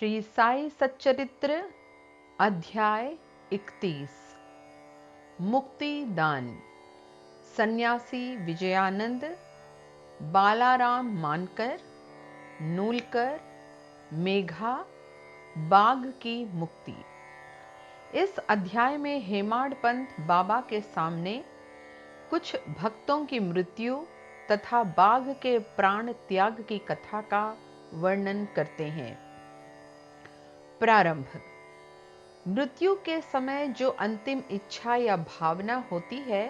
श्री साई सच्चरित्र अध्याय 31 मुक्ति दान। सन्यासी विजयानंद, बालाराम मानकर, नूलकर, मेघा, बाघ की मुक्ति। इस अध्याय में हेमाड पंत बाबा के सामने कुछ भक्तों की मृत्यु तथा बाघ के प्राण त्याग की कथा का वर्णन करते हैं। प्रारंभ। मृत्यु के समय जो अंतिम इच्छा या भावना होती है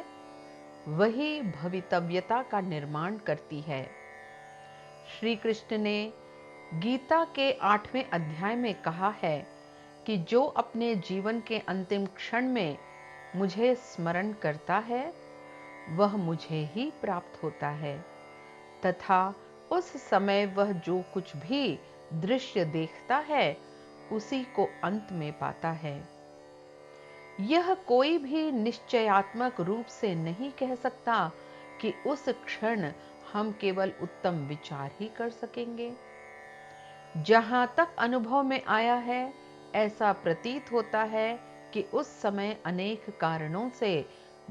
वही भवितव्यता का निर्माण करती है। श्री कृष्ण ने गीता के 8वें अध्याय में कहा है कि जो अपने जीवन के अंतिम क्षण में मुझे स्मरण करता है वह मुझे ही प्राप्त होता है तथा उस समय वह जो कुछ भी दृश्य देखता है उसी को अंत में पाता है। यह कोई भी निश्चयात्मक रूप से नहीं कह सकता कि उस क्षण हम केवल उत्तम विचार ही कर सकेंगे। जहां तक अनुभव में आया है ऐसा प्रतीत होता है कि उस समय अनेक कारणों से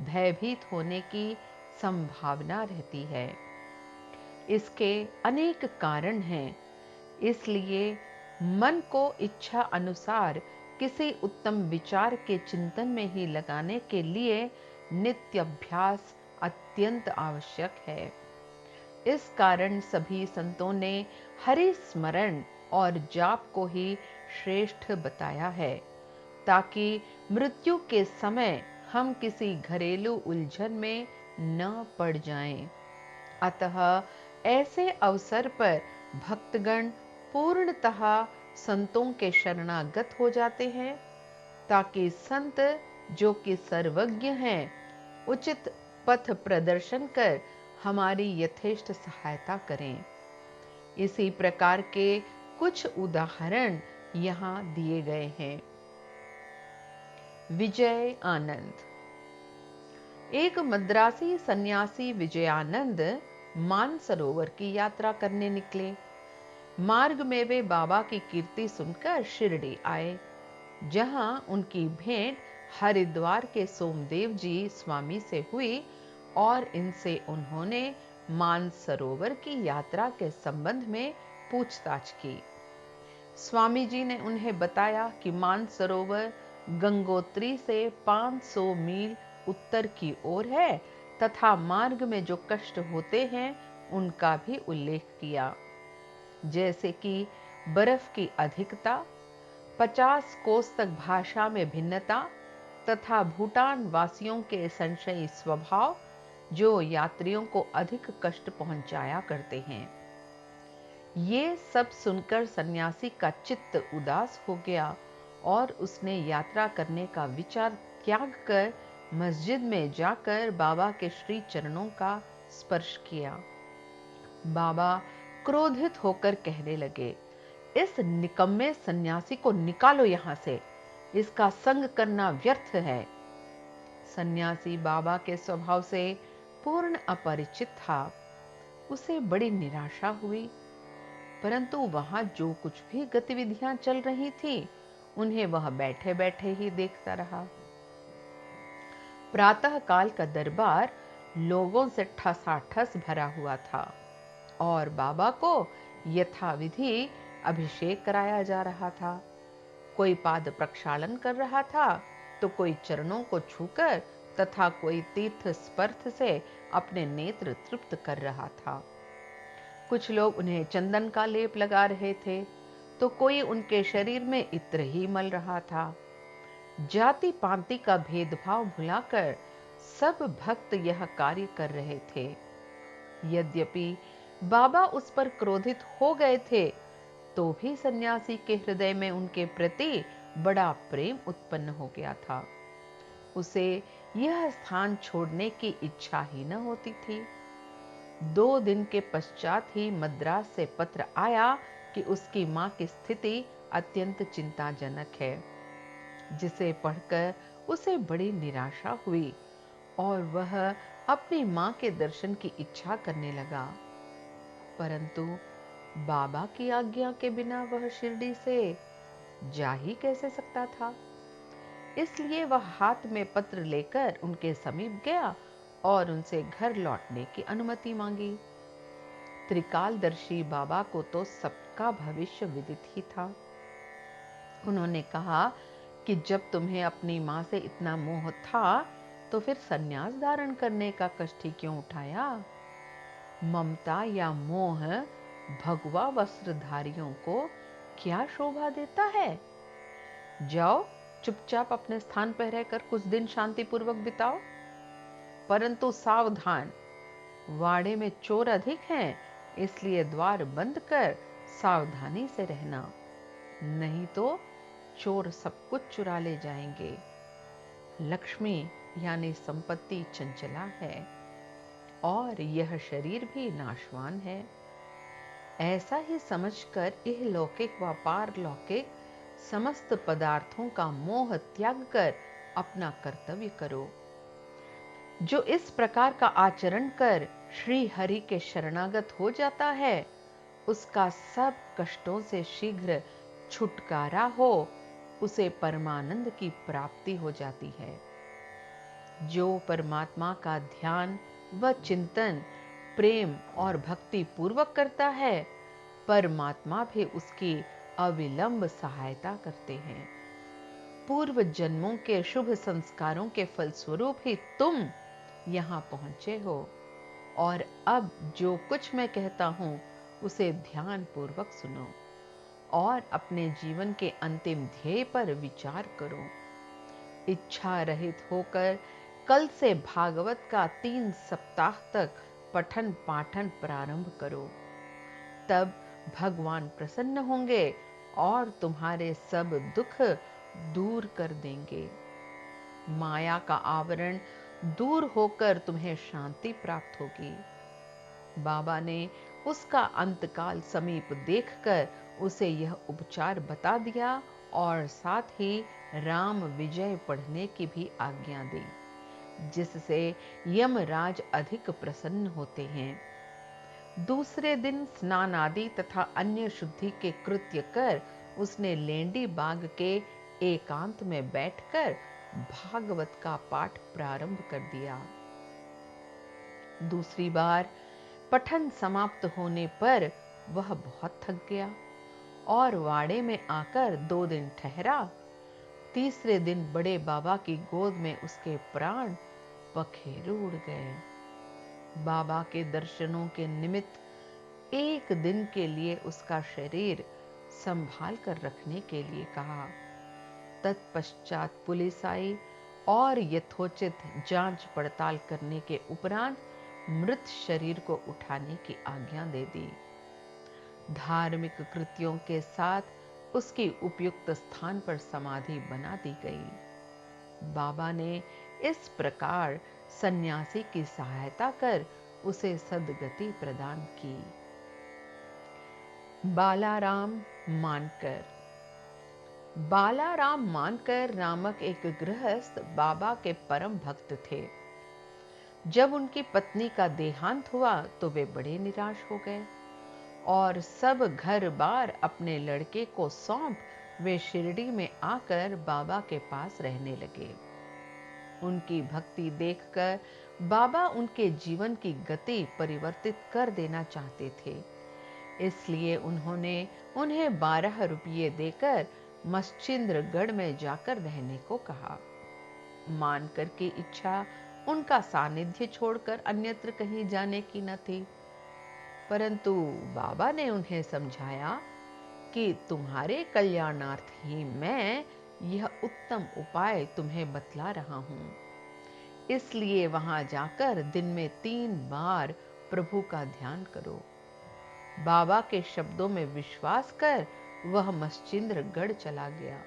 भयभीत होने की संभावना रहती है। इसके अनेक कारण हैं, इसलिए मन को इच्छा अनुसार किसी उत्तम विचार के चिंतन में ही लगाने के लिए नित्य अभ्यास अत्यंत आवश्यक है। इस कारण सभी संतों ने हरि स्मरण और जाप को ही श्रेष्ठ बताया है, ताकि मृत्यु के समय हम किसी घरेलू उलझन में न पड़ जाएं। अतः ऐसे अवसर पर भक्तगण पूर्णतः संतों के शरणागत हो जाते हैं, ताकि संत जो कि सर्वज्ञ हैं उचित पथ प्रदर्शन कर हमारी यथेष्ट सहायता करें। इसी प्रकार के कुछ उदाहरण यहाँ दिए गए हैं। विजय आनंद। एक मद्रासी सन्यासी विजयानंद मानसरोवर की यात्रा करने निकले। मार्ग में वे बाबा की कीर्ति सुनकर शिरडी आए, जहां उनकी भेंट हरिद्वार के सोमदेव जी स्वामी से हुई और इनसे उन्होंने मानसरोवर की यात्रा के संबंध में पूछताछ की। स्वामी जी ने उन्हें बताया कि मानसरोवर गंगोत्री से 500 मील उत्तर की ओर है तथा मार्ग में जो कष्ट होते हैं उनका भी उल्लेख किया, जैसे कि बर्फ की अधिकता, 50 कोस तक भाषा में भिन्नता तथा भूटान वासियों के संशयी स्वभाव जो यात्रियों को अधिक कष्ट पहुंचाया करते हैं। ये सब सुनकर सन्यासी का चित्त उदास हो गया और उसने यात्रा करने का विचार त्याग कर मस्जिद में जाकर बाबा के श्री चरणों का स्पर्श किया। बाबा क्रोधित होकर कहने लगे, इस निकम्मे सन्यासी को निकालो यहां से, इसका संग करना व्यर्थ है। सन्यासी बाबा के स्वभाव से पूर्ण अपरिचित था। उसे बड़ी निराशा हुई, परंतु वहां जो कुछ भी गतिविधियां चल रही थी उन्हें वह बैठे बैठे ही देखता रहा। प्रातः काल का दरबार लोगों से ठसाठस भरा हुआ था और बाबा को यथाविधि अभिषेक कराया जा रहा था। कोई पाद प्रक्षालन कर रहा था तो कोई चरणों को छूकर तथा कोई तीर्थ स्पर्श से अपने नेत्र तृप्त कर रहा था। कुछ लोग उन्हें चंदन का लेप लगा रहे थे तो कोई उनके शरीर में इत्र ही मल रहा था। जाति पांति का भेदभाव भुलाकर सब भक्त यह कार्य कर रहे थे। यद्यपि बाबा उस पर क्रोधित हो गए थे तो भी सन्यासी के हृदय में उनके प्रति बड़ा प्रेम उत्पन्न हो गया था। उसे यह स्थान छोड़ने की इच्छा ही न होती थी। 2 दिन के पश्चात ही मद्रास से पत्र आया कि उसकी मां की स्थिति अत्यंत चिंताजनक है, जिसे पढ़कर उसे बड़ी निराशा हुई और वह अपनी मां के दर्शन की इच्छा करने लगा। परंतु बाबा की आज्ञा के बिना वह शिरडी से जा ही कैसे सकता था। इसलिए वह हाथ में पत्र लेकर उनके समीप गया और उनसे घर लौटने की अनुमति मांगी। त्रिकालदर्शी बाबा को तो सबका भविष्य विदित ही था। उन्होंने कहा कि जब तुम्हें अपनी मां से इतना मोह था तो फिर सन्यास धारण करने का कष्ट ही क्यों उठाया। ममता या मोह भगवा वस्त्रधारियों को क्या शोभा देता है। जाओ, चुपचाप अपने स्थान पर रहकर कुछ दिन शांतिपूर्वक बिताओ। परंतु सावधान, वाड़े में चोर अधिक हैं, इसलिए द्वार बंद कर सावधानी से रहना, नहीं तो चोर सब कुछ चुरा ले जाएंगे। लक्ष्मी यानी संपत्ति चंचला है और यह शरीर भी नाशवान है। ऐसा ही समझकर इहलौकिक व पारलौकिक समस्त पदार्थों का मोह त्याग कर अपना कर्तव्य करो। जो इस प्रकार का आचरण कर श्री हरि के शरणागत हो जाता है, उसका सब कष्टों से शीघ्र छुटकारा हो, उसे परमानंद की प्राप्ति हो जाती है। जो परमात्मा का ध्यान व चिंतन प्रेम और भक्ति पूर्वक करता है, परमात्मा भी उसकी अविलंब सहायता करते हैं। पूर्व जन्मों के शुभ संस्कारों के फलस्वरूप ही तुम यहां पहुंचे हो और अब जो कुछ मैं कहता हूं उसे ध्यान पूर्वक सुनो और अपने जीवन के अंतिम ध्येय पर विचार करो। इच्छा रहित होकर कल से भागवत का 3 सप्ताह तक पठन पाठन प्रारंभ करो। तब भगवान प्रसन्न होंगे और तुम्हारे सब दुख दूर कर देंगे। माया का आवरण दूर होकर तुम्हें शांति प्राप्त होगी। बाबा ने उसका अंतकाल समीप देखकर उसे यह उपचार बता दिया और साथ ही राम विजय पढ़ने की भी आज्ञा दी, जिससे यमराज अधिक प्रसन्न होते हैं। दूसरे दिन स्नान आदि तथा अन्य शुद्धि के कृत्य कर उसने लेंडी बाग के एकांत में बैठकर भागवत का पाठ प्रारंभ कर दिया। दूसरी बार पठन समाप्त होने पर वह बहुत थक गया और वाड़े में आकर 2 दिन ठहरा। तीसरे दिन बड़े बाबा की गोद में उसके प्राण पखेरु उड़ गए। बाबा के दर्शनों के निमित्त 1 दिन के लिए उसका शरीर संभाल कर रखने के लिए कहा। तत्पश्चात पुलिस आई और यथोचित जांच पड़ताल करने के उपरांत मृत शरीर को उठाने की आज्ञा दे दी। धार्मिक कृत्यों के साथ उसकी उपयुक्त स्थान पर समाधि बना दी गई। बाबा ने इस प्रकार सन्यासी की सहायता कर उसे सद्गति प्रदान की। बालाराम मानकर। बालाराम मानकर नामक एक गृहस्थ बाबा के परम भक्त थे। जब उनकी पत्नी का देहांत हुआ तो वे बड़े निराश हो गए और सब घर बार अपने लड़के को सौंप वे शिरडी में आकर बाबा के पास रहने लगे। उनकी भक्ति देखकर बाबा उनके जीवन की गति परिवर्तित कर देना चाहते थे। इसलिए उन्होंने उन्हें 12 रुपये देकर मच्छिंद्रगढ़ में जाकर रहने को कहा। मानकर की इच्छा उनका सानिध्य छोड़कर अन्यत्र कहीं जाने की न थी, परंतु बाबा ने उन्हें समझाया कि तुम्हारे कल्याणार्थ ही मैं यह उत्तम उपाय तुम्हें बतला रहा हूं। इसलिए वहां जाकर दिन में 3 बार प्रभु का ध्यान करो। बाबा के शब्दों में विश्वास कर वह मच्छिंद्रगढ़ चला गया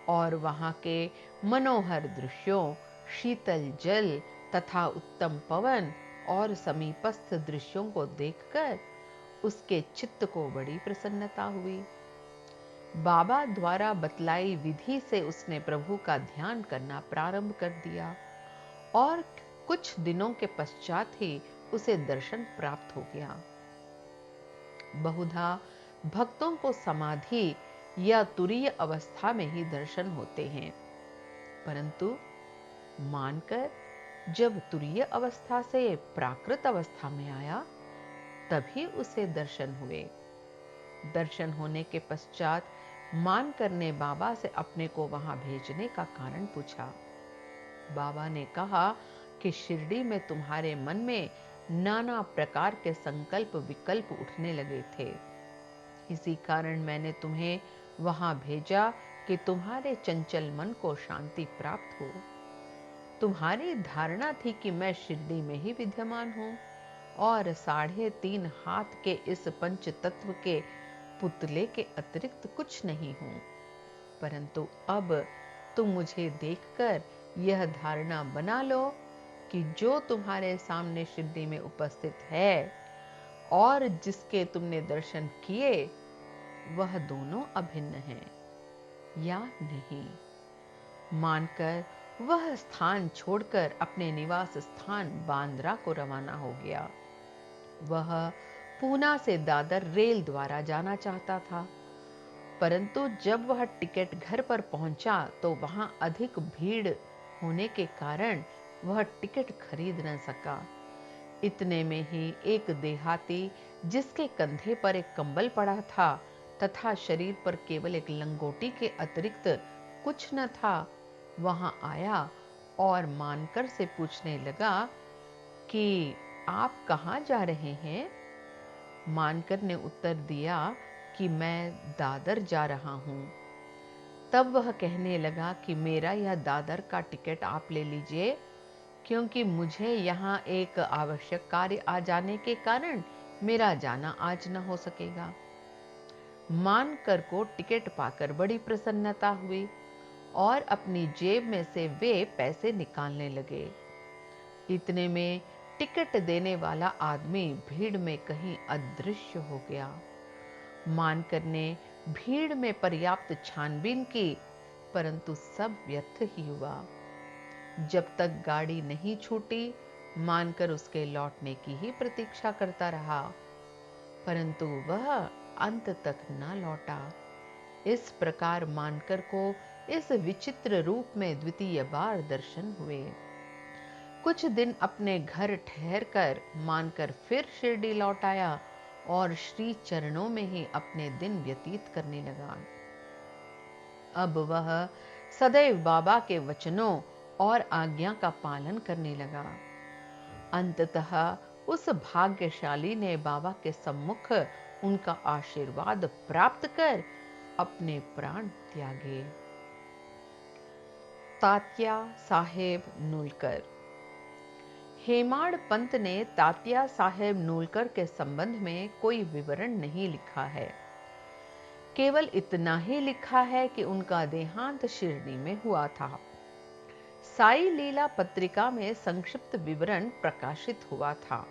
और वहां के मनोहर दृश्यों, शीतल जल तथा उत्तम पवन और समीपस्थ दृश्यों को देखकर उसके चित्त को बड़ी प्रसन्नता हुई। बाबा द्वारा बतलाई विधि से उसने प्रभु का ध्यान करना प्रारंभ कर दिया और कुछ दिनों के पश्चात ही उसे दर्शन प्राप्त हो गया। बहुधा भक्तों को समाधि या तुरीय अवस्था में ही दर्शन होते हैं, परंतु मानकर जब तुरीय अवस्था से प्राकृत अवस्था में आया तभी उसे दर्शन हुए। दर्शन होने के पश्चात मानकर ने बाबा से अपने को वहां भेजने का कारण पूछा। बाबा ने कहा कि शिरडी में तुम्हारे मन में नाना प्रकार के संकल्प विकल्प उठने लगे थे, इसी कारण मैंने तुम्हें वहां भेजा कि तुम्हारे चंचल मन को शांति प्राप्त हो। तुम्हारी धारणा थी कि मैं शिरडी में ही विद्यमान हूं और 3.5 हाथ के इस पंच तत्व के पुतले के अतिरिक्त कुछ नहीं हूं, परंतु अब तुम मुझे देखकर यह धारणा बना लो कि जो तुम्हारे सामने शिरडी में उपस्थित है और जिसके तुमने दर्शन किए वह दोनों अभिन्न हैं या नहीं। मानकर वह स्थान छोड़कर अपने निवास स्थान बांद्रा को रवाना हो गया। वह पूना से दादर रेल द्वारा जाना चाहता था, परंतु जब वह टिकट घर पर पहुंचा तो वहां अधिक भीड़ होने के कारण वह टिकट खरीद न सका। इतने में ही एक देहाती जिसके कंधे पर एक कंबल पड़ा था तथा शरीर पर केवल एक लंगोटी के अतिरिक्त कुछ न था, वहां आया और मानकर से पूछने लगा कि आप कहां जा रहे हैं। मानकर ने उत्तर दिया कि मैं दादर जा रहा हूं। तब वह कहने लगा कि मेरा यह दादर का टिकट आप ले लीजिए, क्योंकि मुझे यहाँ एक आवश्यक कार्य आ जाने के कारण मेरा जाना आज न हो सकेगा। मानकर को टिकट पाकर बड़ी प्रसन्नता हुई और अपनी जेब में से वे पैसे निकालने लगे। इतने में टिकट देने वाला आदमी भीड़ में कहीं अदृश्य हो गया। मानकर ने भीड़ में पर्याप्त छानबीन की, परंतु सब व्यर्थ ही हुआ। जब तक गाड़ी नहीं छूटी मानकर उसके लौटने की ही प्रतीक्षा करता रहा, परंतु वह अंत तक न लौटा। इस प्रकार मानकर को इस विचित्र रूप में द्वितीय बार दर्शन हुए। कुछ दिन अपने घर ठहरकर मानकर फिर शिरडी लौट आया और श्री चरणों में ही अपने दिन व्यतीत करने लगा। अब वह सदैव बाबा के वचनों और आज्ञा का पालन करने लगा। अंततः उस भाग्यशाली ने बाबा के सम्मुख उनका आशीर्वाद प्राप्त कर अपने प्राण त्यागे। तात्या साहेब नूलकर। हेमाड़ पंत ने तात्या साहेब नूलकर के संबंध में कोई विवरण नहीं लिखा है। केवल इतना ही लिखा है कि उनका देहांत शिरडी में हुआ था। साई लीला पत्रिका में संक्षिप्त विवरण प्रकाशित हुआ था।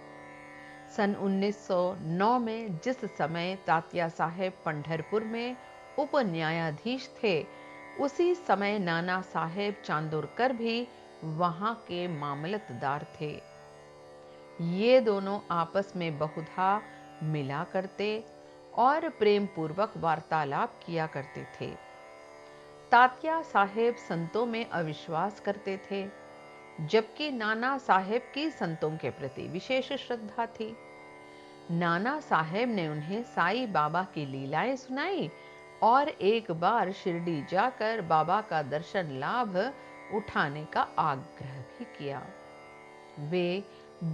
सन 1909 में जिस समय तात्या साहेब पंढरपुर में उप न्यायाधीश थे, उसी समय नाना साहेब चांदोरकर भी वहां के मामलतदार थे। ये दोनों आपस में बहुधा मिला करते और प्रेम पूर्वक वार्तालाप किया करते थे। तात्या साहेब संतों में अविश्वास करते थे, जबकि नाना साहेब की संतों के प्रति विशेष श्रद्धा थी। नाना साहेब ने उन्हें साईं बाबा की लीलाएं सुनाई और एक बार शिरडी जाकर बाबा का दर्शन लाभ उठाने का आग्रह भी किया। वे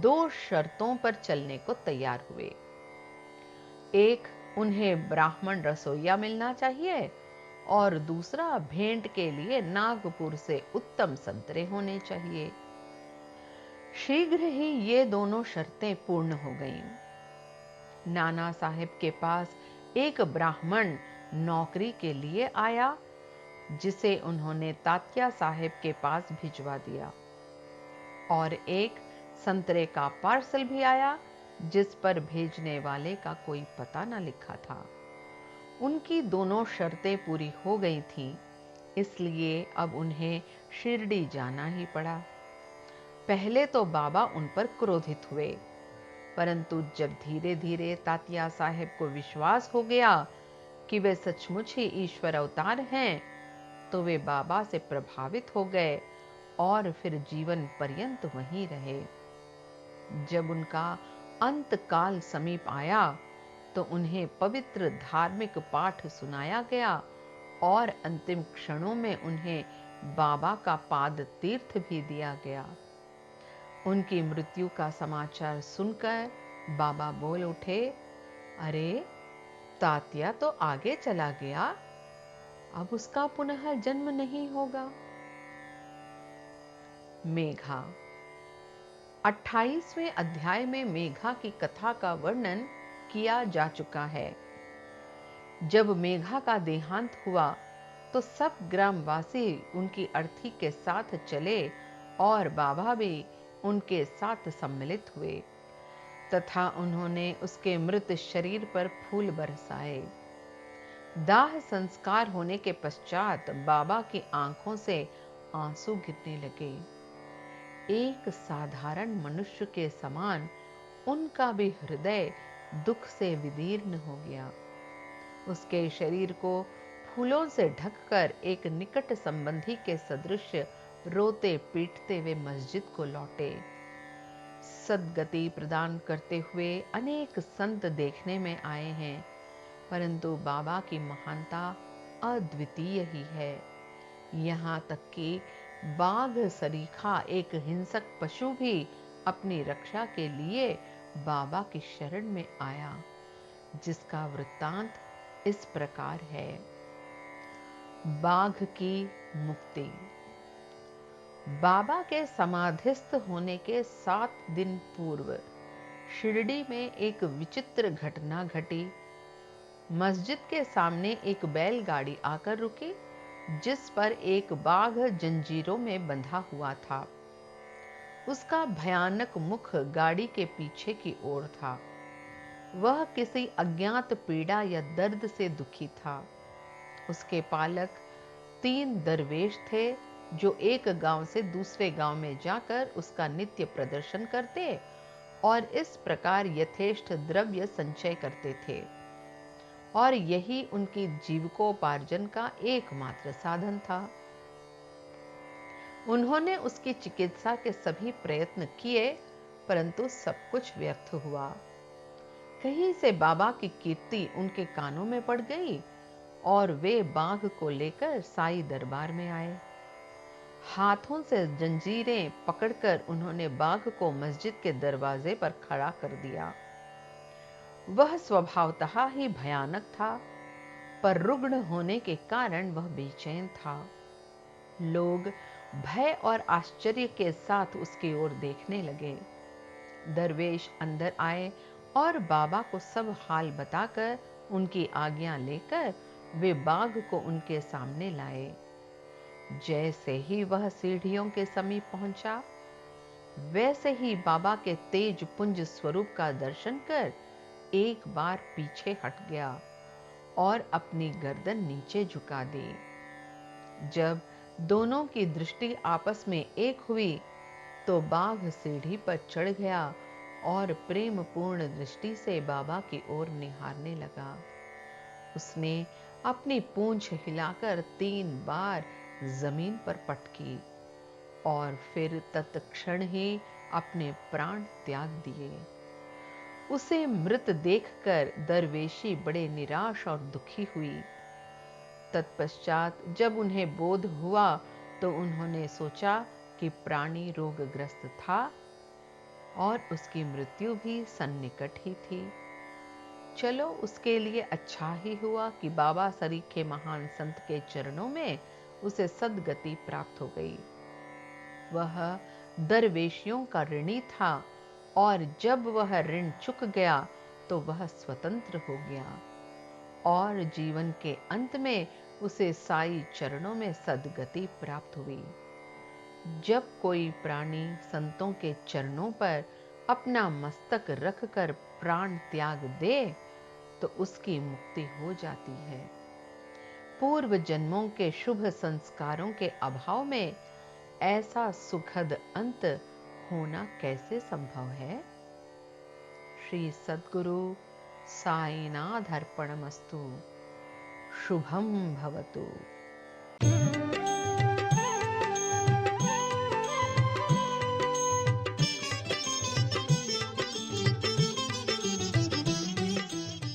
2 शर्तों पर चलने को तैयार हुए। एक, उन्हें ब्राह्मण रसोइया मिलना चाहिए और दूसरा, भेंट के लिए नागपुर से उत्तम संतरे होने चाहिए। शीघ्र ही ये दोनों शर्तें पूर्ण हो गईं। नाना साहेब के पास एक ब्राह्मण नौकरी के लिए आया, जिसे उन्होंने तात्या साहेब के पास भिजवा दिया, और एक संतरे का पार्सल भी आया, जिस पर भेजने वाले का कोई पता न लिखा था। उनकी दोनों शर्तें पूरी हो गई थीं, इसलिए अब उन्हें शिरडी जाना ही पड़ा। पहले तो बाबा उन पर क्रोधित हुए, परंतु जब धीरे धीरे तात्या साहेब को विश्वास हो गया कि वे सचमुच ही ईश्वर अवतार हैं, तो वे बाबा से प्रभावित हो गए और फिर जीवन पर्यंत वहीं रहे। जब उनका अंत काल समीप आया तो उन्हें पवित्र धार्मिक पाठ सुनाया गया और अंतिम क्षणों में उन्हें बाबा का पाद तीर्थ भी दिया गया। उनकी मृत्यु का समाचार सुनकर बाबा बोल उठे, अरे तात्या तो आगे चला गया, अब उसका पुनः जन्म नहीं होगा। मेघा। 28वें अध्याय में मेघा की कथा का वर्णन किया जा चुका है। जब मेघा का देहांत हुआ तो सब ग्रामवासी उनकी अर्थी के साथ चले और बाबा भी उनके साथ सम्मिलित हुए तथा उन्होंने उसके मृत शरीर पर फूल बरसाए। दाह संस्कार होने के पश्चात बाबा की आंखों से आंसू गिरने लगे। एक साधारण मनुष्य के समान उनका भी हृदय दुख से विदीर्ण हो गया। उसके शरीर को फूलों से ढककर एक निकट संबंधी के सदृश रोते पीटते वे मस्जिद को लौटे। सद्गति प्रदान करते हुए अनेक संत देखने में आए हैं, परंतु बाबा की महानता अद्वितीय ही है। यहाँ तक कि बाघ सरीखा एक हिंसक पशु भी अपनी रक्षा के लिए बाबा की शरण में आया, जिसका वृत्तांत इस प्रकार है। बाघ की मुक्ति। बाबा के समाधिस्थ होने के 7 दिन पूर्व शिरडी में एक विचित्र घटना घटी। मस्जिद के सामने एक बैलगाड़ी आकर रुकी, जिस पर एक बाघ जंजीरों में बंधा हुआ था। उसका भयानक मुख गाड़ी के पीछे की ओर था। वह किसी अज्ञात पीड़ा या दर्द से दुखी था। उसके पालक 3 दरवेश थे, जो एक गांव से दूसरे गांव में जाकर उसका नित्य प्रदर्शन करते और इस प्रकार यथेष्ट द्रव्य संचय करते थे, और यही उनकी जीविकोपार्जन का एकमात्र साधन था। उन्होंने उसकी चिकित्सा के सभी प्रयत्न किए, परंतु सब कुछ व्यर्थ हुआ। कहीं से बाबा की कीर्ति उनके कानों में पड़ गई और वे बाघ को लेकर साईं दरबार में आए। हाथों से जंजीरें पकड़कर उन्होंने बाघ को मस्जिद के दरवाजे पर खड़ा कर दिया। वह स्वभावतः ही भयानक था, पर रुग्ण होने के कारण वह बेचैन था। लोग भय और आश्चर्य के साथ उसकी ओर देखने लगे। दरवेश अंदर आए और बाबा को सब हाल बताकर उनकी आज्ञा लेकर वे बाघ को उनके सामने लाए। जैसे ही वह सीढ़ियों के समीप पहुंचा, वैसे ही बाबा के तेज पुंज स्वरूप का दर्शन कर एक बार पीछे हट गया और अपनी गर्दन नीचे झुका दी। जब दोनों की दृष्टि आपस में एक हुई तो बाघ सीढ़ी पर चढ़ गया और प्रेम पूर्ण दृष्टि से बाबा की ओर निहारने लगा। उसने अपनी पूंछ हिलाकर 3 बार जमीन पर पटकी और फिर तत्क्षण ही अपने प्राण त्याग दिए। उसे मृत देखकर दरवेशी बड़े निराश और दुखी हुई। तत्पश्चात जब उन्हें बोध हुआ तो उन्होंने सोचा कि प्राणी रोगग्रस्त था और उसकी मृत्यु भी सन्निकट ही थी। चलो, उसके लिए अच्छा ही हुआ कि बाबा सरीखे महान संत के चरणों में उसे सद्गति प्राप्त हो गई। वह दरवेशियों का ऋणी था और जब वह ऋण चुक गया तो वह स्वतंत्र हो गया और जीवन के अंत में उसे साईं चरणों में सद्गति प्राप्त हुई। जब कोई प्राणी संतों के चरणों पर अपना मस्तक रखकर प्राण त्याग दे तो उसकी मुक्ति हो जाती है। पूर्व जन्मों के शुभ संस्कारों के अभाव में ऐसा सुखद अंत होना कैसे संभव है? श्री सद्गुरु साईनाथ अर्पणमस्तु। शुभम भवतु।